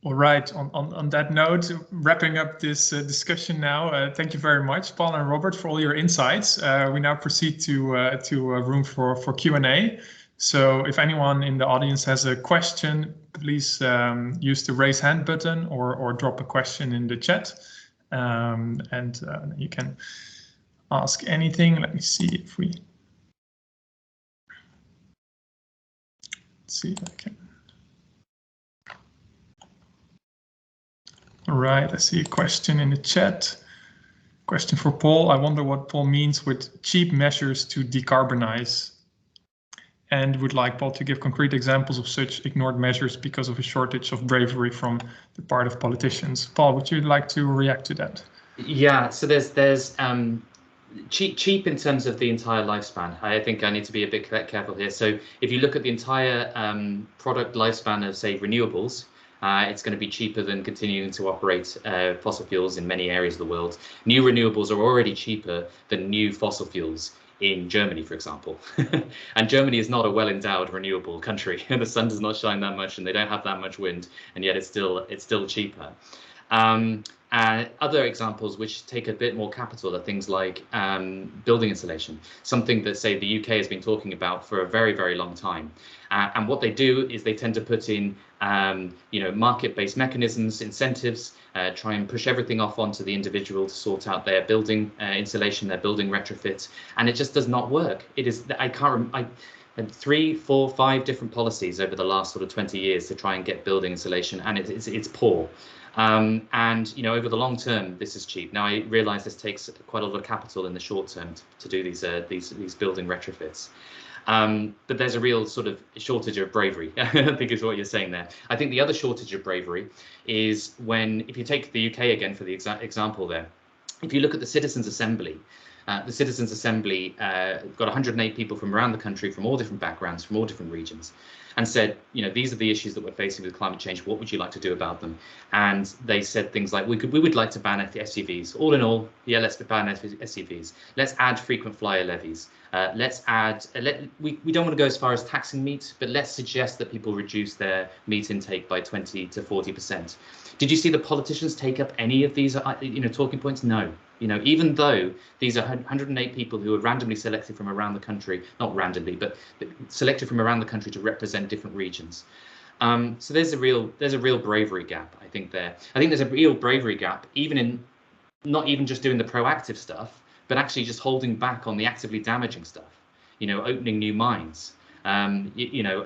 All right, on that note, wrapping up this discussion now, thank you very much, Paul and Robert, for all your insights. We now proceed to a room for Q&A. So if anyone in the audience has a question, please use the raise hand button or drop a question in the chat. And you can ask anything. Let me see if let's see if I can. All right, I see a question in the chat. Question for Paul. I wonder what Paul means with cheap measures to decarbonize, and would like Paul to give concrete examples of such ignored measures because of a shortage of bravery from the part of politicians. Paul, would you like to react to that? Yeah, so there's cheap in terms of the entire lifespan. I think I need to be a bit careful here. So if you look at the entire product lifespan of, say, renewables, it's going to be cheaper than continuing to operate fossil fuels in many areas of the world. New renewables are already cheaper than new fossil fuels in Germany, for example. And Germany is not a well-endowed renewable country. The sun does not shine that much and they don't have that much wind, and yet it's still cheaper. Other examples which take a bit more capital are things like building insulation, something that, say, the UK has been talking about for a very, very long time. And what they do is they tend to put in, you know, market-based mechanisms, incentives, try and push everything off onto the individual to sort out their building insulation, their building retrofit, and it just does not work. It is, I had 3, 4, 5 different policies over the last sort of 20 years to try and get building insulation, and it's poor. And, you know, over the long term, this is cheap. Now, I realize this takes quite a lot of capital in the short term to do these building retrofits. But there's a real sort of shortage of bravery, I think is what you're saying there. I think the other shortage of bravery is if you take the UK again for the example there, if you look at the Citizens' Assembly, got 108 people from around the country, from all different backgrounds, from all different regions, and said, you know, these are the issues that we're facing with climate change. What would you like to do about them? And they said things like, we would like to ban SUVs. All in all, yeah, let's ban SUVs. Let's add frequent flyer levies. Let's add, we don't want to go as far as taxing meat, but let's suggest that people reduce their meat intake by 20 to 40%. Did you see the politicians take up any of these, you know, talking points? No. You know, even though these are 108 people who are randomly selected from around the country, not randomly, but selected from around the country to represent different regions. So there's a real bravery gap, I think there. I think there's a real bravery gap, even in not even just doing the proactive stuff, but actually just holding back on the actively damaging stuff. You know, opening new mines, you know,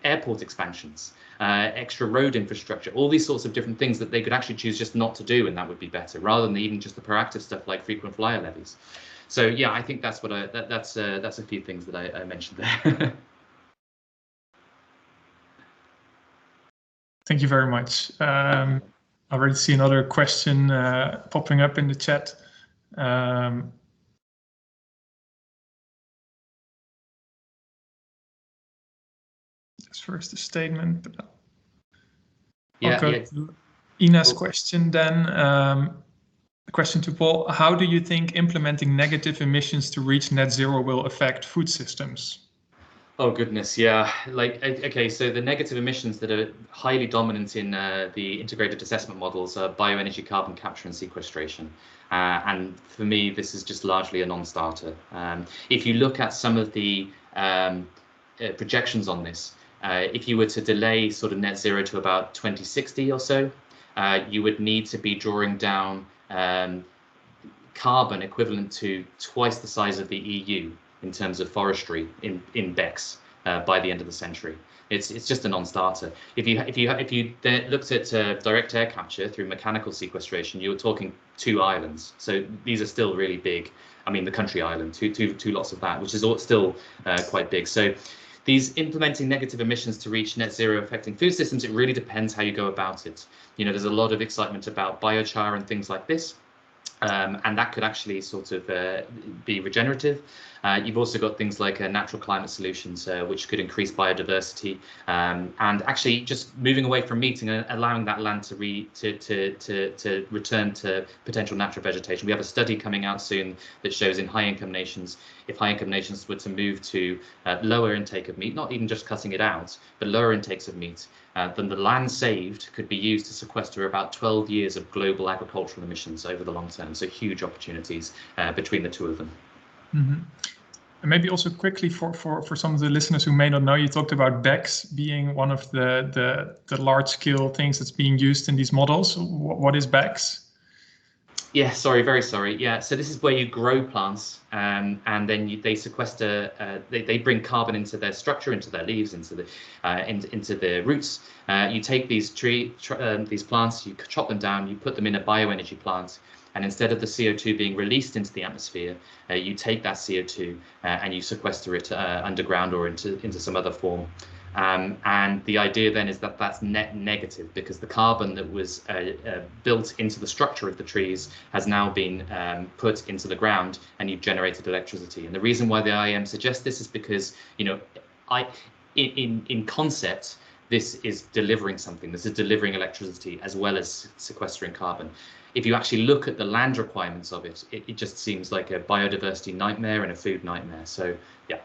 airport expansions, extra road infrastructure, all these sorts of different things that they could actually choose just not to do, and that would be better, rather than even just the proactive stuff like frequent flyer levies. So yeah, I think that's what that's a few things that I mentioned there. Thank you very much. I already see another question popping up in the chat. That's first a statement, but Yeah, I'll go to Ina's question then. The question to Paul: how do you think implementing negative emissions to reach net zero will affect food systems? Oh goodness, yeah. Like, okay, so the negative emissions that are highly dominant in the integrated assessment models are bioenergy, carbon capture and sequestration. And for me, this is just largely a non-starter. If you look at some of the projections on this, if you were to delay sort of net zero to about 2060 or so, you would need to be drawing down carbon equivalent to twice the size of the EU in terms of forestry in BECCS by the end of the century. It's just a non-starter. If you then looked at direct air capture through mechanical sequestration, you were talking 2 islands. So these are still really big. I mean, the country island, two lots of that, which is still quite big. So these implementing negative emissions to reach net zero affecting food systems, it really depends how you go about it. You know, there's a lot of excitement about biochar and things like this. And that could actually sort of be regenerative. You've also got things like natural climate solutions, which could increase biodiversity, and actually just moving away from meat and allowing that land to return to potential natural vegetation. We have a study coming out soon that shows in high-income nations, if high-income nations were to move to lower intake of meat, not even just cutting it out, but lower intakes of meat, then the land saved could be used to sequester about 12 years of global agricultural emissions over the long term. So huge opportunities between the two of them. Mm-hmm. And maybe also quickly for some of the listeners who may not know, you talked about BECCS being one of the large scale things that's being used in these models. What is BECCS? Yeah, sorry, very sorry. Yeah, so this is where you grow plants, and then they sequester. They bring carbon into their structure, into their leaves, into the roots. You take these these plants, you chop them down, you put them in a bioenergy plant, and instead of the CO2 being released into the atmosphere, you take that CO2 and you sequester it underground or into some other form. And the idea then is that that's net negative, because the carbon that was built into the structure of the trees has now been put into the ground, and you've generated electricity. And the reason why the IEM suggests this is because, you know, in concept, this is delivering something. This is delivering electricity as well as sequestering carbon. If you actually look at the land requirements of it, it just seems like a biodiversity nightmare and a food nightmare. So, yeah.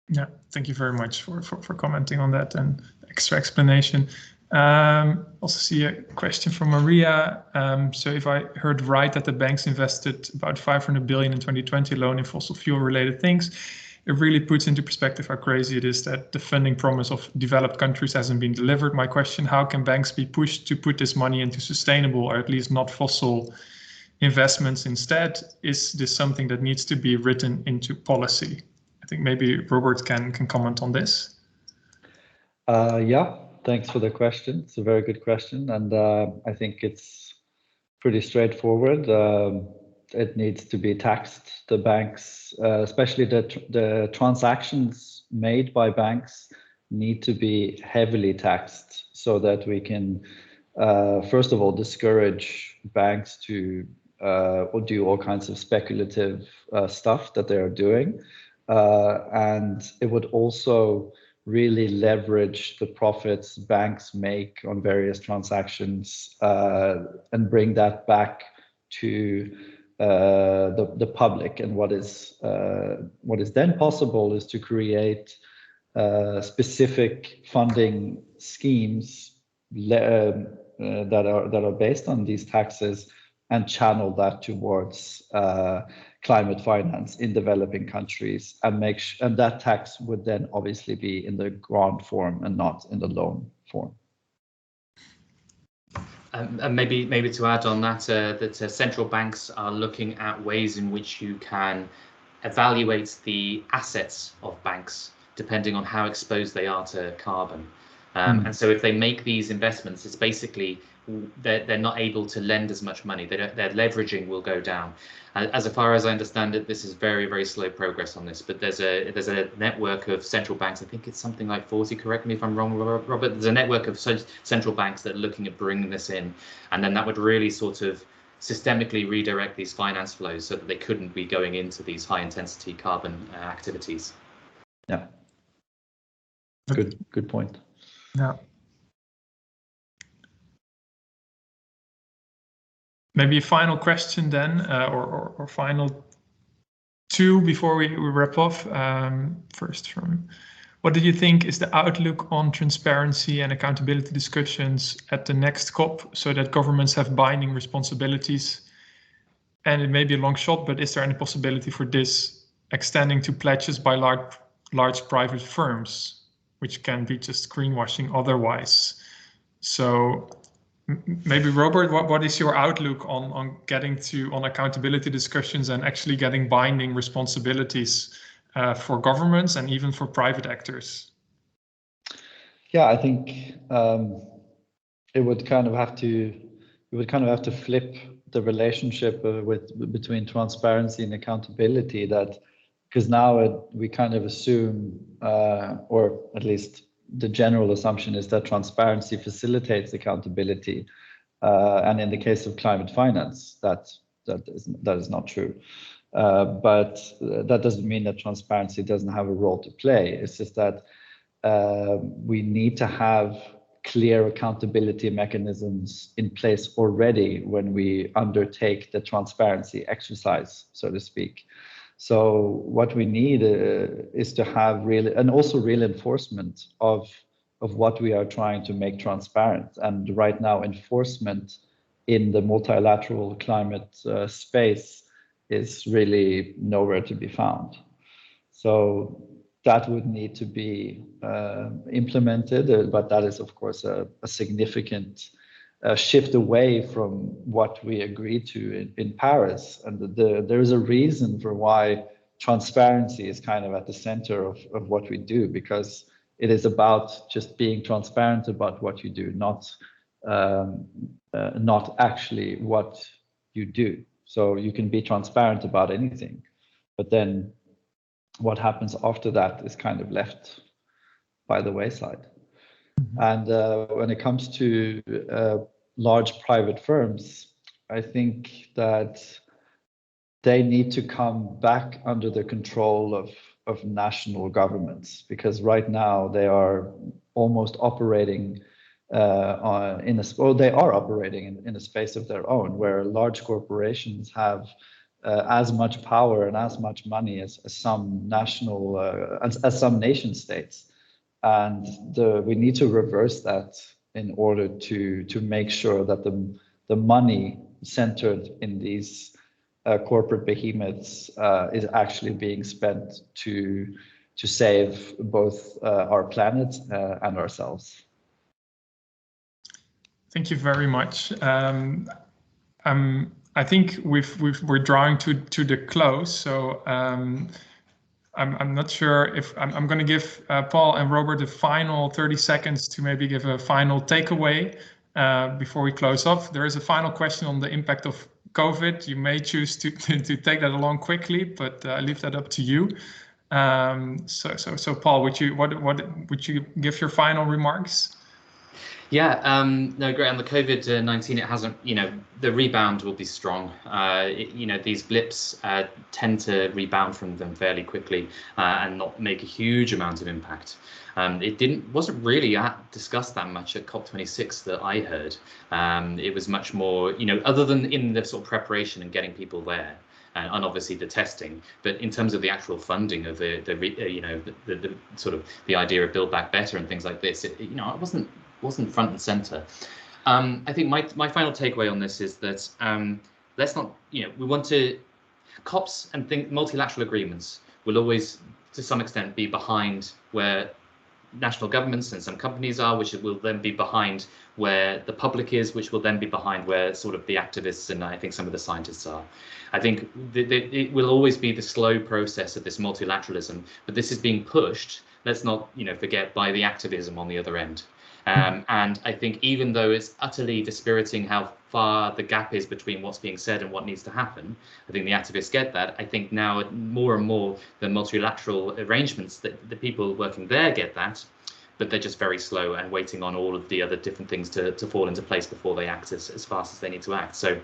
Yeah, thank you very much for commenting on that and extra explanation. Also see a question from Maria. So if I heard right that the banks invested about 500 billion in 2020 alone in fossil fuel related things, it really puts into perspective how crazy it is that the funding promise of developed countries hasn't been delivered. My question: how can banks be pushed to put this money into sustainable, or at least not fossil, investments instead? Is this something that needs to be written into policy? I think maybe Robert can comment on this. Yeah, thanks for the question. It's a very good question, and I think it's pretty straightforward. It needs to be taxed. The banks, especially the transactions made by banks, need to be heavily taxed so that we can, first of all, discourage banks to do all kinds of speculative stuff that they are doing. And it would also really leverage the profits banks make on various transactions and bring that back to the public. And what is then possible is to create specific funding schemes that are based on these taxes and channel that towards climate finance in developing countries, and and that tax would then obviously be in the grant form and not in the loan form. And maybe to add on that, central banks are looking at ways in which you can evaluate the assets of banks depending on how exposed they are to carbon. And so if they make these investments, it's basically they're not able to lend as much money. Their leveraging will go down. As far as I understand it, this is very, very slow progress on this. But there's a network of central banks. I think it's something like 40. Correct me if I'm wrong, Robert. There's a network of central banks that are looking at bringing this in, and then that would really sort of systemically redirect these finance flows so that they couldn't be going into these high intensity carbon activities. Yeah. good point. Yeah. Maybe a final question then, or final two before we wrap off. First, what do you think is the outlook on transparency and accountability discussions at the next COP, so that governments have binding responsibilities? And it may be a long shot, but is there any possibility for this extending to pledges by large private firms, which can be just greenwashing otherwise? So maybe Robert, what is your outlook on getting on accountability discussions and actually getting binding responsibilities for governments and even for private actors? Yeah, I think it would kind of have to flip the relationship between transparency and accountability, because now we kind of assume, or at least the general assumption is that transparency facilitates accountability, and in the case of climate finance, that is not true. But that doesn't mean that transparency doesn't have a role to play. It's just that we need to have clear accountability mechanisms in place already when we undertake the transparency exercise, so to speak. So what we need is to have real enforcement of what we are trying to make transparent. And right now, enforcement in the multilateral climate space is really nowhere to be found. So that would need to be implemented, but that is, of course, a significant shift away from what we agreed to in Paris. And there is a reason for why transparency is kind of at the center of what we do, because it is about just being transparent about what you do, not actually what you do. So you can be transparent about anything, but then what happens after that is kind of left by the wayside. And when it comes to large private firms, I think that they need to come back under the control of national governments, because right now they are almost operating they are operating in a space of their own, where large corporations have as much power and as much money as some nation states, and we need to reverse that in order to make sure that the money centered in these corporate behemoths is actually being spent to save both our planet and ourselves. Thank you very much. I think we're drawing to the close, so I'm not sure if I'm going to give Paul and Robert a final 30 seconds to maybe give a final takeaway before we close off. There is a final question on the impact of COVID. You may choose to take that along quickly, but I leave that up to you. So Paul, would you give your final remarks? Yeah, no, great. On the COVID-19, it hasn't, the rebound will be strong. These blips tend to rebound from them fairly quickly and not make a huge amount of impact. It wasn't really discussed that much at COP26 that I heard. It was much more, other than in the sort of preparation and getting people there. And obviously the testing, but in terms of the actual funding of the sort of the idea of Build Back Better and things like this, it wasn't front and center. I think my final takeaway on this is that let's not, we want to, COPs and multilateral agreements will always, to some extent, be behind where national governments and some companies are, which will then be behind where the public is, which will then be behind where sort of the activists and I think some of the scientists are. I think it will always be the slow process of this multilateralism, but this is being pushed, let's not forget, by the activism on the other end. And I think even though it's utterly dispiriting how far the gap is between what's being said and what needs to happen, I think the activists get that. I think now more and more the multilateral arrangements, that the people working there get that, but they're just very slow and waiting on all of the other different things to fall into place before they act as fast as they need to act. So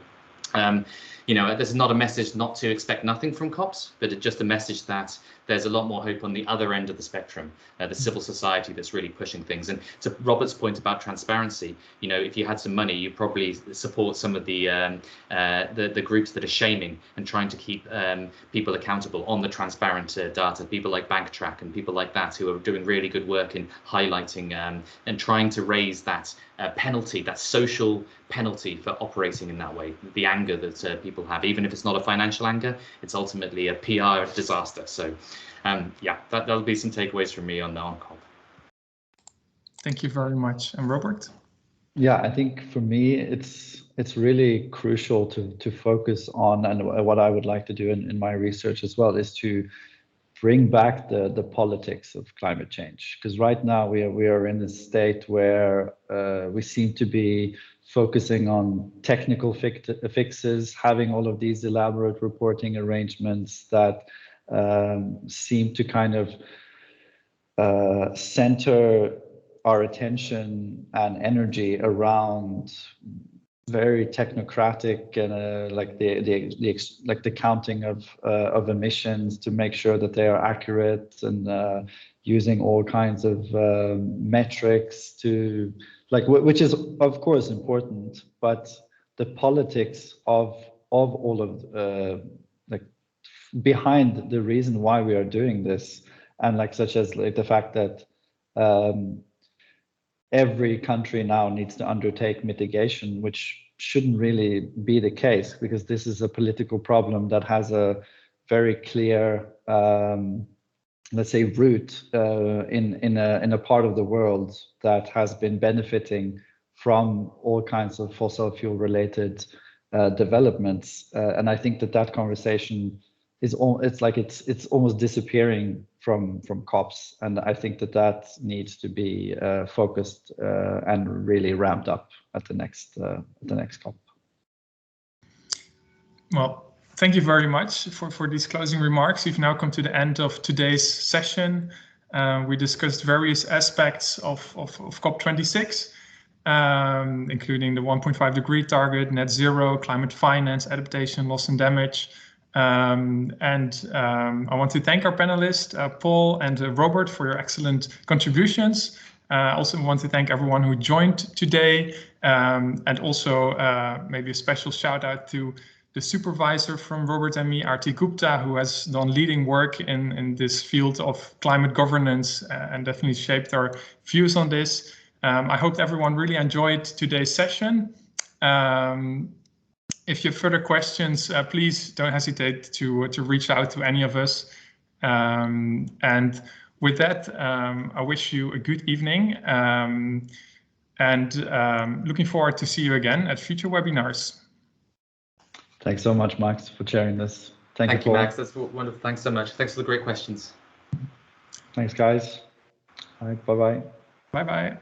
You know, this is not a message not to expect nothing from COPs, but it's just a message that there's a lot more hope on the other end of the spectrum, the civil society that's really pushing things. And to Robert's point about transparency, you know, if you had some money, you probably support some of the groups that are shaming and trying to keep people accountable on the transparent data, people like Banktrack and people like that who are doing really good work in highlighting and trying to raise that penalty, that social penalty for operating in that way, the anger that people have, even if it's not a financial anger, it's ultimately a PR disaster. So yeah, that'll be some takeaways from me on COP. Thank you very much. And Robert? Yeah, I think for me, it's really crucial to focus on, and what I would like to do in my research as well, is to bring back the politics of climate change. Because right now we are in a state where we seem to be focusing on technical fixes, having all of these elaborate reporting arrangements that seem to kind of center our attention and energy around very technocratic and like the counting of emissions to make sure that they are accurate, and using all kinds of metrics to which is of course important, but the politics of all of behind the reason why we are doing this, and such as the fact that every country now needs to undertake mitigation, which shouldn't really be the case, because this is a political problem that has a very clear, let's say, root in a part of the world that has been benefiting from all kinds of fossil fuel related developments. And I think that conversation is it's almost disappearing from COPs, and I think that needs to be focused and really ramped up at the next COP. Well, thank you very much for these closing remarks. We've now come to the end of today's session. We discussed various aspects of COP26, including the 1.5 degree target, net zero, climate finance, adaptation, loss and damage. I want to thank our panelists, Paul and Robert, for your excellent contributions. I also want to thank everyone who joined today, and also maybe a special shout out to the supervisor from Robert and me, Arti Gupta, who has done leading work in this field of climate governance and definitely shaped our views on this. I hope everyone really enjoyed today's session. If you have further questions, please don't hesitate to reach out to any of us. And with that, I wish you a good evening, and looking forward to see you again at future webinars. Thanks so much, Max, for sharing this. Thank you, Max. That's wonderful. Thanks so much. Thanks for the great questions. Thanks, guys. All right, bye-bye. Bye-bye.